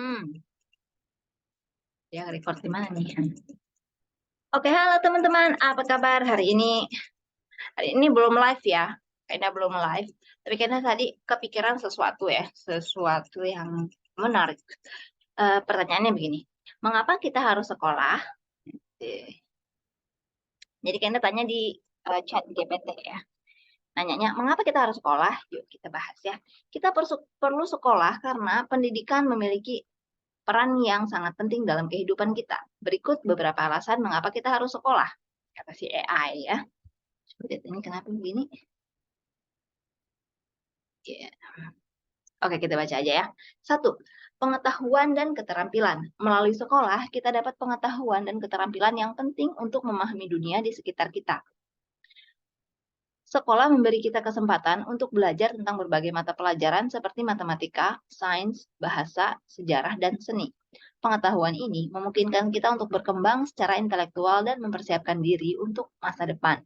Hmm, yang record di mana nih? Oke, halo teman-teman, apa kabar hari ini? Hari ini belum live ya, kayaknya belum live. Tapi kayaknya tadi kepikiran sesuatu ya, sesuatu yang menarik. Pertanyaannya begini, mengapa kita harus sekolah? Jadi kayaknya tanya di chat GPT ya. Nanyanya, mengapa kita harus sekolah? Yuk kita bahas ya. Kita perlu sekolah karena pendidikan memiliki peran yang sangat penting dalam kehidupan kita. Berikut beberapa alasan mengapa kita harus sekolah, kata si AI ya. Seperti ini kenapa begini? Yeah. Oke, kita baca aja ya. 1. Pengetahuan dan keterampilan. Melalui sekolah, kita dapat pengetahuan dan keterampilan yang penting untuk memahami dunia di sekitar kita. Sekolah memberi kita kesempatan untuk belajar tentang berbagai mata pelajaran seperti matematika, sains, bahasa, sejarah, dan seni. Pengetahuan ini memungkinkan kita untuk berkembang secara intelektual dan mempersiapkan diri untuk masa depan.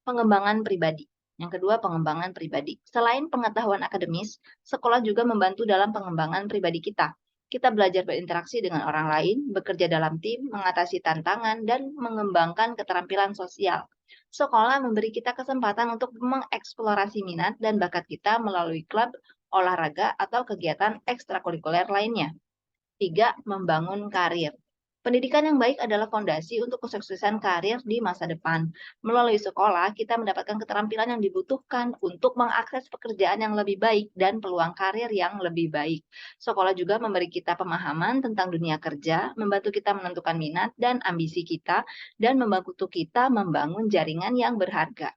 Pengembangan pribadi. Yang kedua, pengembangan pribadi. Selain pengetahuan akademis, sekolah juga membantu dalam pengembangan pribadi kita. Kita belajar berinteraksi dengan orang lain, bekerja dalam tim, mengatasi tantangan, dan mengembangkan keterampilan sosial. Sekolah memberi kita kesempatan untuk mengeksplorasi minat dan bakat kita melalui klub, olahraga, atau kegiatan ekstrakurikuler lainnya. 3. Membangun karir. Pendidikan yang baik adalah fondasi untuk kesuksesan karir di masa depan. Melalui sekolah, kita mendapatkan keterampilan yang dibutuhkan untuk mengakses pekerjaan yang lebih baik dan peluang karir yang lebih baik. Sekolah juga memberi kita pemahaman tentang dunia kerja, membantu kita menentukan minat dan ambisi kita, dan membantu kita membangun jaringan yang berharga.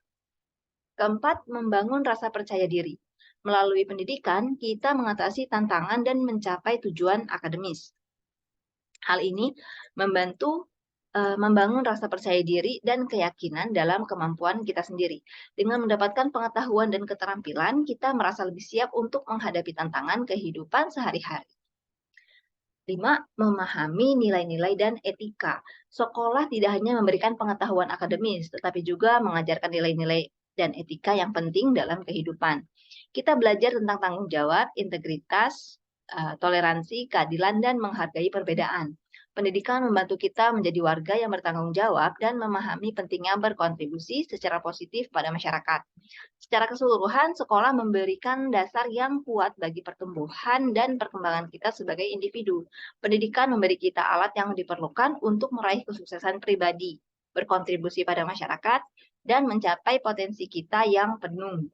Keempat, membangun rasa percaya diri. Melalui pendidikan, kita mengatasi tantangan dan mencapai tujuan akademis. Hal ini membantu membangun rasa percaya diri dan keyakinan dalam kemampuan kita sendiri. Dengan mendapatkan pengetahuan dan keterampilan, kita merasa lebih siap untuk menghadapi tantangan kehidupan sehari-hari. 5. Memahami nilai-nilai dan etika. Sekolah tidak hanya memberikan pengetahuan akademis, tetapi juga mengajarkan nilai-nilai dan etika yang penting dalam kehidupan. Kita belajar tentang tanggung jawab, integritas, toleransi, keadilan, dan menghargai perbedaan. Pendidikan membantu kita menjadi warga yang bertanggung jawab dan memahami pentingnya berkontribusi secara positif pada masyarakat. Secara keseluruhan, sekolah memberikan dasar yang kuat bagi pertumbuhan dan perkembangan kita sebagai individu. Pendidikan memberi kita alat yang diperlukan untuk meraih kesuksesan pribadi, berkontribusi pada masyarakat, dan mencapai potensi kita yang penuh.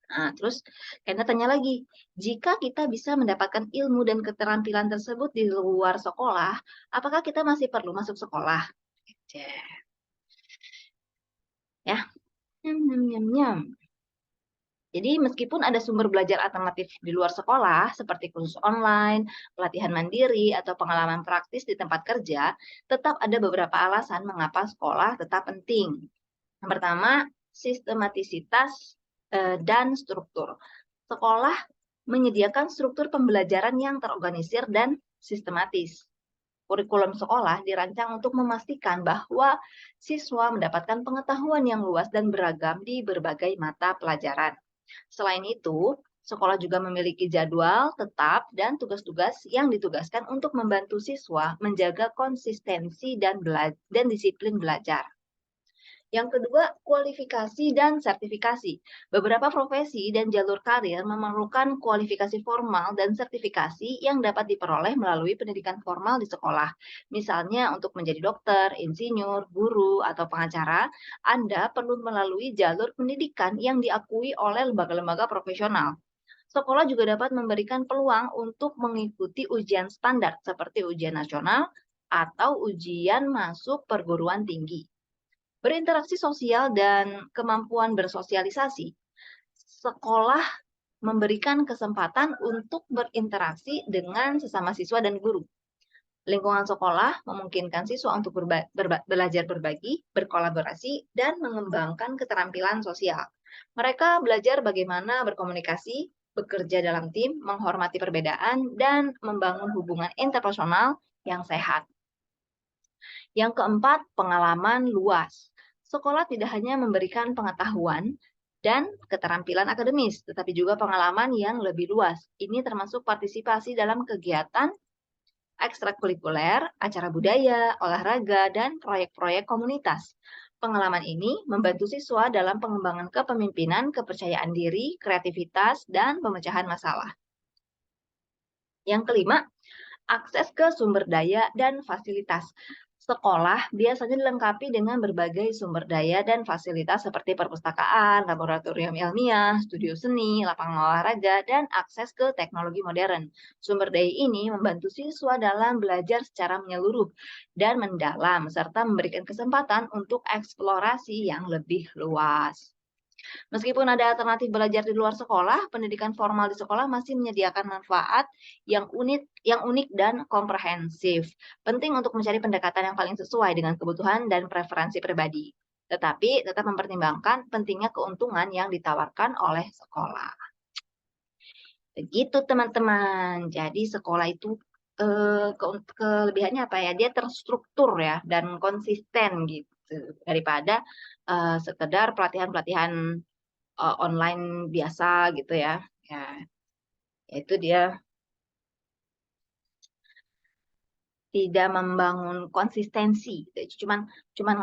Nah, terus Kena tanya lagi, jika kita bisa mendapatkan ilmu dan keterampilan tersebut di luar sekolah, apakah kita masih perlu masuk sekolah? Ya, Jadi meskipun ada sumber belajar alternatif di luar sekolah, seperti kursus online, pelatihan mandiri, atau pengalaman praktis di tempat kerja, tetap ada beberapa alasan mengapa sekolah tetap penting. Yang pertama, sistematisitas dan struktur. Sekolah menyediakan struktur pembelajaran yang terorganisir dan sistematis. Kurikulum sekolah dirancang untuk memastikan bahwa siswa mendapatkan pengetahuan yang luas dan beragam di berbagai mata pelajaran. Selain itu, sekolah juga memiliki jadwal tetap dan tugas-tugas yang ditugaskan untuk membantu siswa menjaga konsistensi dan disiplin belajar. Yang kedua, kualifikasi dan sertifikasi. Beberapa profesi dan jalur karir memerlukan kualifikasi formal dan sertifikasi yang dapat diperoleh melalui pendidikan formal di sekolah. Misalnya untuk menjadi dokter, insinyur, guru, atau pengacara, Anda perlu melalui jalur pendidikan yang diakui oleh lembaga-lembaga profesional. Sekolah juga dapat memberikan peluang untuk mengikuti ujian standar seperti ujian nasional atau ujian masuk perguruan tinggi. Berinteraksi sosial dan kemampuan bersosialisasi. Sekolah memberikan kesempatan untuk berinteraksi dengan sesama siswa dan guru. Lingkungan sekolah memungkinkan siswa untuk belajar berbagi, berkolaborasi, dan mengembangkan keterampilan sosial. Mereka belajar bagaimana berkomunikasi, bekerja dalam tim, menghormati perbedaan, dan membangun hubungan interpersonal yang sehat. Yang keempat, pengalaman luas. Sekolah tidak hanya memberikan pengetahuan dan keterampilan akademis, tetapi juga pengalaman yang lebih luas. Ini termasuk partisipasi dalam kegiatan ekstrakurikuler, acara budaya, olahraga, dan proyek-proyek komunitas. Pengalaman ini membantu siswa dalam pengembangan kepemimpinan, kepercayaan diri, kreativitas, dan pemecahan masalah. Yang kelima, akses ke sumber daya dan fasilitas. Sekolah biasanya dilengkapi dengan berbagai sumber daya dan fasilitas seperti perpustakaan, laboratorium ilmiah, studio seni, lapangan olahraga, dan akses ke teknologi modern. Sumber daya ini membantu siswa dalam belajar secara menyeluruh dan mendalam, serta memberikan kesempatan untuk eksplorasi yang lebih luas. Meskipun ada alternatif belajar di luar sekolah, pendidikan formal di sekolah masih menyediakan manfaat yang unik dan komprehensif. Penting untuk mencari pendekatan yang paling sesuai dengan kebutuhan dan preferensi pribadi. Tetapi tetap mempertimbangkan pentingnya keuntungan yang ditawarkan oleh sekolah. Begitu teman-teman. Jadi sekolah itu kelebihannya apa ya? Dia terstruktur ya dan konsisten gitu daripada sekedar pelatihan-pelatihan online biasa gitu ya. Ya, itu dia tidak membangun konsistensi gitu. Cuman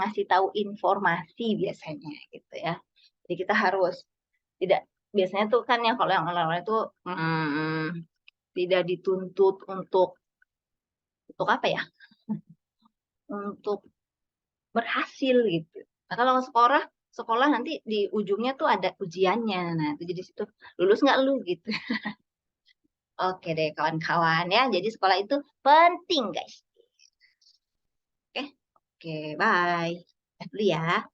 ngasih tahu informasi biasanya gitu ya. Jadi kita harus tidak biasanya tuh kan ya kalau yang online itu tidak dituntut untuk apa ya? Untuk berhasil gitu. Nah, kalau sekolah nanti di ujungnya tuh ada ujiannya. Nah, itu jadi situ lulus nggak lu gitu. Oke deh kawan-kawan ya. Jadi sekolah itu penting guys. Oke, oke, bye. Dulu ya.